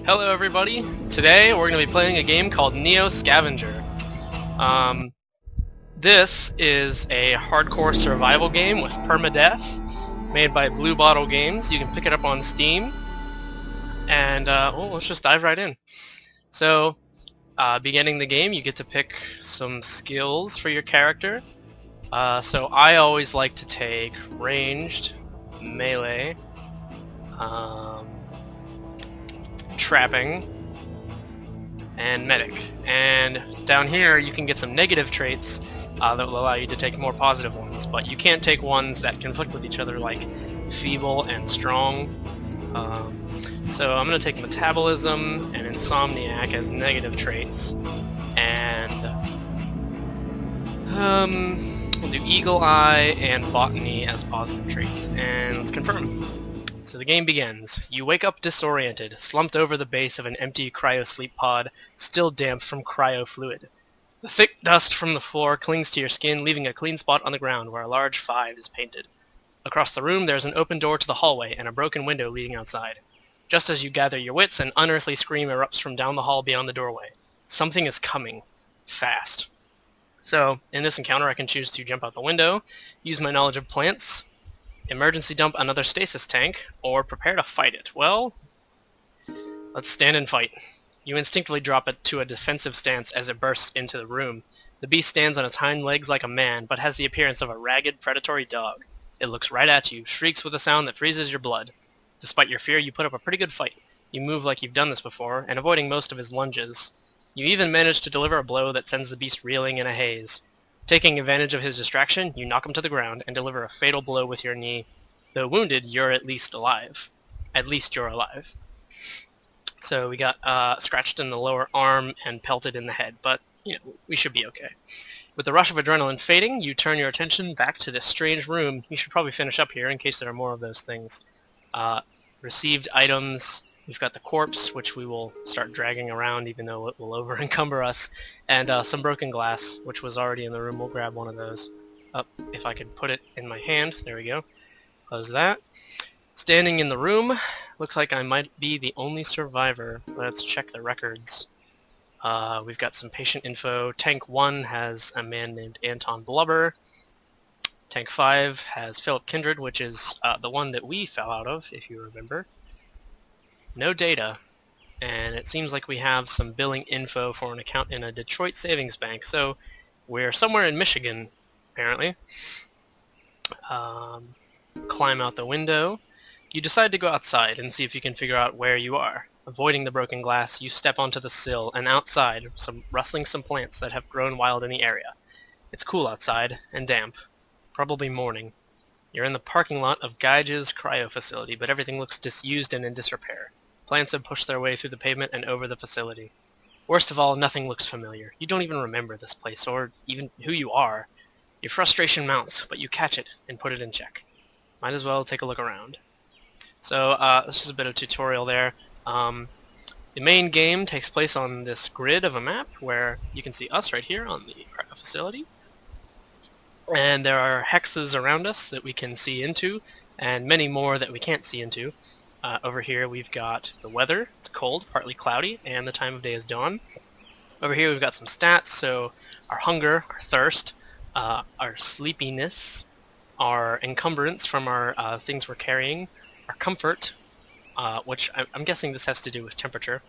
Hello everybody! Today we're going to be playing a game called NeoScavenger. This is a hardcore survival game with permadeath, made by Blue Bottle Games. You can pick it up on Steam, and let's just dive right in. So, beginning the game, you get to pick some skills for your character. So I always like to take ranged, melee, trapping, and medic. And down here you can get some negative traits that will allow you to take more positive ones, but you can't take ones that conflict with each other like feeble and strong. So I'm going to take metabolism and insomniac as negative traits, and we'll do eagle eye and botany as positive traits, and let's confirm. So the game begins. You wake up disoriented, slumped over the base of an empty cryo-sleep pod, still damp from cryo-fluid. The thick dust from the floor clings to your skin, leaving a clean spot on the ground where a large 5 is painted. Across the room there is an open door to the hallway and a broken window leading outside. Just as you gather your wits, an unearthly scream erupts from down the hall beyond the doorway. Something is coming. Fast. So, in this encounter I can choose to jump out the window, use my knowledge of plants, emergency dump another stasis tank, or prepare to fight it. Well, let's stand and fight. You instinctively drop it to a defensive stance as it bursts into the room. The beast stands on its hind legs like a man, but has the appearance of a ragged, predatory dog. It looks right at you, shrieks with a sound that freezes your blood. Despite your fear, you put up a pretty good fight. You move like you've done this before, and avoiding most of his lunges. You even manage to deliver a blow that sends the beast reeling in a haze. Taking advantage of his distraction, you knock him to the ground and deliver a fatal blow with your knee. Though wounded, you're at least alive. At least you're alive. So we got scratched in the lower arm and pelted in the head, but we should be okay. With the rush of adrenaline fading, you turn your attention back to this strange room. You should probably finish up here in case there are more of those things. Received items. We've got the corpse, which we will start dragging around even though it will over-encumber us, and some broken glass, which was already in the room. We'll grab one of those. If I could put it in my hand. There we go. Close that. Standing in the room, looks like I might be the only survivor. Let's check the records. We've got some patient info. Tank 1 has a man named Anton Blubber. Tank 5 has Philip Kindred, which is the one that we fell out of, if you remember. No data, and it seems like we have some billing info for an account in a Detroit savings bank, so we're somewhere in Michigan, apparently. Climb out the window. You decide to go outside and see if you can figure out where you are. Avoiding the broken glass, you step onto the sill, and outside, rustling some plants that have grown wild in the area. It's cool outside, and damp. Probably morning. You're in the parking lot of Geige's cryo facility, but everything looks disused and in disrepair. Plants have pushed their way through the pavement and over the facility. Worst of all, nothing looks familiar. You don't even remember this place, or even who you are. Your frustration mounts, but you catch it and put it in check. Might as well take a look around. So, this is a bit of tutorial there. The main game takes place on this grid of a map where you can see us right here on the cryo facility. And there are hexes around us that we can see into, and many more that we can't see into. Over here we've got the weather. It's cold, partly cloudy, and the time of day is dawn. Over here we've got some stats, so our hunger, our thirst, our sleepiness, our encumbrance from our things we're carrying, our comfort, which I'm guessing this has to do with temperature,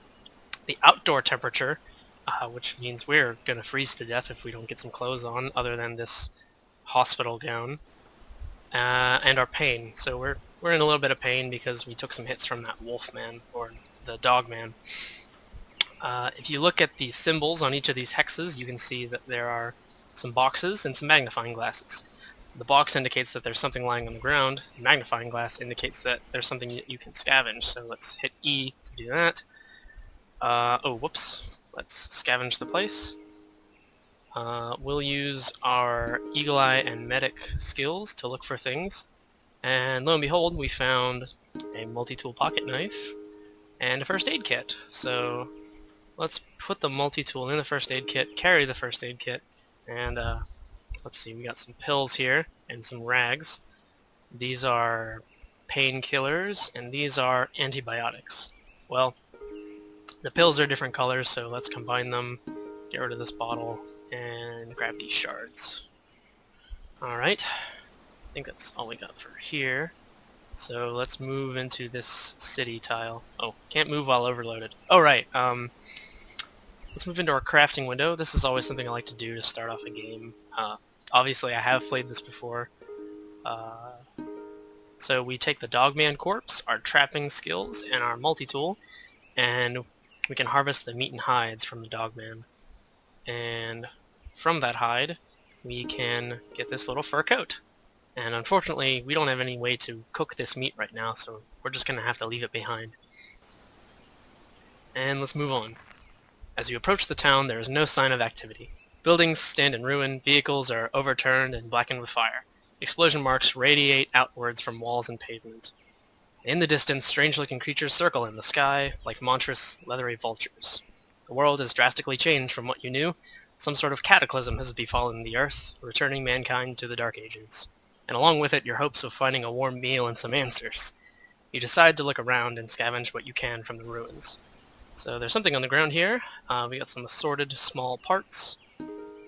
the outdoor temperature, which means we're going to freeze to death if we don't get some clothes on other than this hospital gown, and our pain. So we're in a little bit of pain because we took some hits from that wolfman, or the dogman. If you look at the symbols on each of these hexes, you can see that there are some boxes and some magnifying glasses. The box indicates that there's something lying on the ground. The magnifying glass indicates that there's something you can scavenge, so let's hit E to do that. Whoops. Let's scavenge the place. We'll use our Eagle Eye and Medic skills to look for things. And lo and behold, we found a multi-tool pocket knife and a first aid kit. So let's put the multi-tool in the first aid kit, carry the first aid kit, and let's see, we got some pills here and some rags. These are painkillers, and these are antibiotics. Well, The pills are different colors, so let's combine them, get rid of this bottle, and grab these shards. Alright, I think that's all we got for here. So let's move into this city tile. Oh, can't move while overloaded. Oh right, let's move into our crafting window. This is always something I like to do to start off a game. Obviously I have played this before. So we take the dogman corpse, our trapping skills, and our multi-tool, and we can harvest the meat and hides from the dogman. And from that hide, we can get this little fur coat. And unfortunately, we don't have any way to cook this meat right now, so we're just going to have to leave it behind. And let's move on. As you approach the town, there is no sign of activity. Buildings stand in ruin, vehicles are overturned and blackened with fire. Explosion marks radiate outwards from walls and pavement. In the distance, strange-looking creatures circle in the sky like monstrous, leathery vultures. The world has drastically changed from what you knew. Some sort of cataclysm has befallen the Earth, returning mankind to the Dark Ages. And along with it, your hopes of finding a warm meal and some answers. You decide to look around and scavenge what you can from the ruins. So there's something on the ground here. We got some assorted small parts.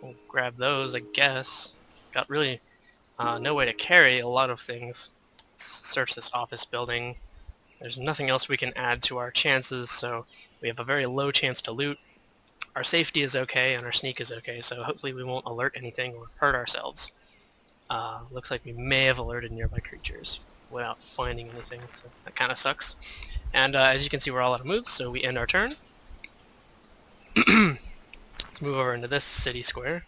We'll grab those, I guess. Got really no way to carry a lot of things. Let's search this office building. There's nothing else we can add to our chances, so we have a very low chance to loot. Our safety is okay and our sneak is okay, so hopefully we won't alert anything or hurt ourselves. Looks like we may have alerted nearby creatures without finding anything, so that kind of sucks. And as you can see, we're all out of moves, so we end our turn. Let's move over into this city square.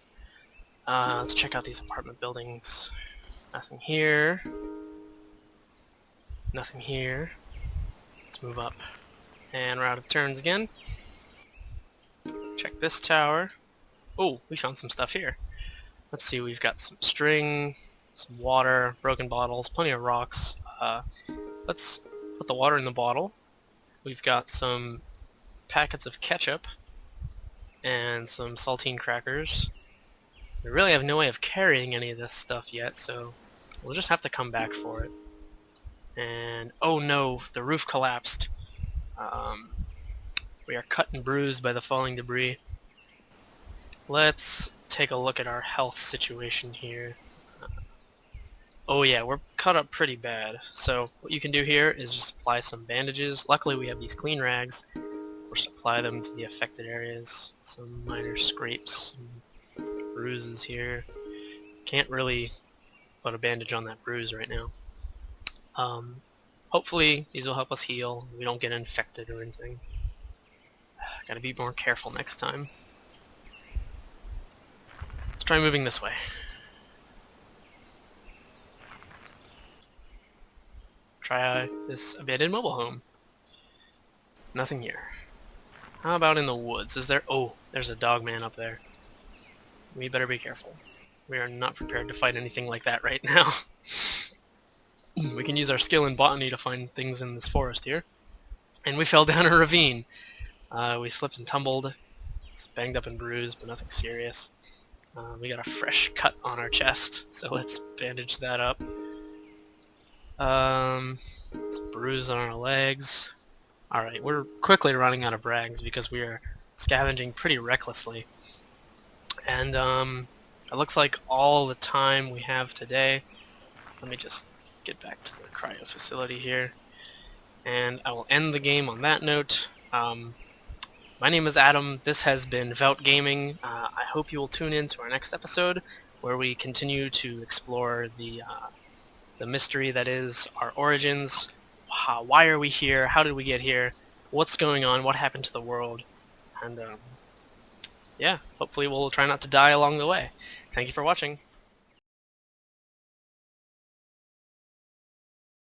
Let's check out these apartment buildings. Nothing here. Nothing here. Let's move up. And we're out of turns again. Check this tower. Oh, we found some stuff here. Let's see, we've got some string, some water, broken bottles, plenty of rocks. Let's put the water in the bottle. We've got some packets of ketchup and some saltine crackers. We really have no way of carrying any of this stuff yet, so we'll just have to come back for it. And oh no, the roof collapsed. We are cut and bruised by the falling debris. Let's take a look at our health situation here. Oh yeah, we're cut up pretty bad. So what you can do here is just apply some bandages. Luckily we have these clean rags. We'll just apply them to the affected areas. Some minor scrapes, some bruises here. Can't really put a bandage on that bruise right now. Hopefully these will help us heal. We don't get infected or anything. Gotta be more careful next time. Let's try moving this way. Try this abandoned mobile home. Nothing here. How about in the woods? Is there... Oh, there's a dogman up there. We better be careful. We are not prepared to fight anything like that right now. We can use our skill in botany to find things in this forest here. And we fell down a ravine. We slipped and tumbled. It's banged up and bruised, but nothing serious. We got a fresh cut on our chest, so let's bandage that up. It's bruise on our legs. Alright, we're quickly running out of rags because we are scavenging pretty recklessly. And it looks like all the time we have today. Let me just get back to the cryo facility here. And I will end the game on that note. My name is Adam. This has been Velt Gaming. I hope you will tune in to our next episode where we continue to explore the mystery that is our origins. Why are we here? How did we get here? What's going on? What happened to the world? And yeah, hopefully we'll try not to die along the way. Thank you for watching.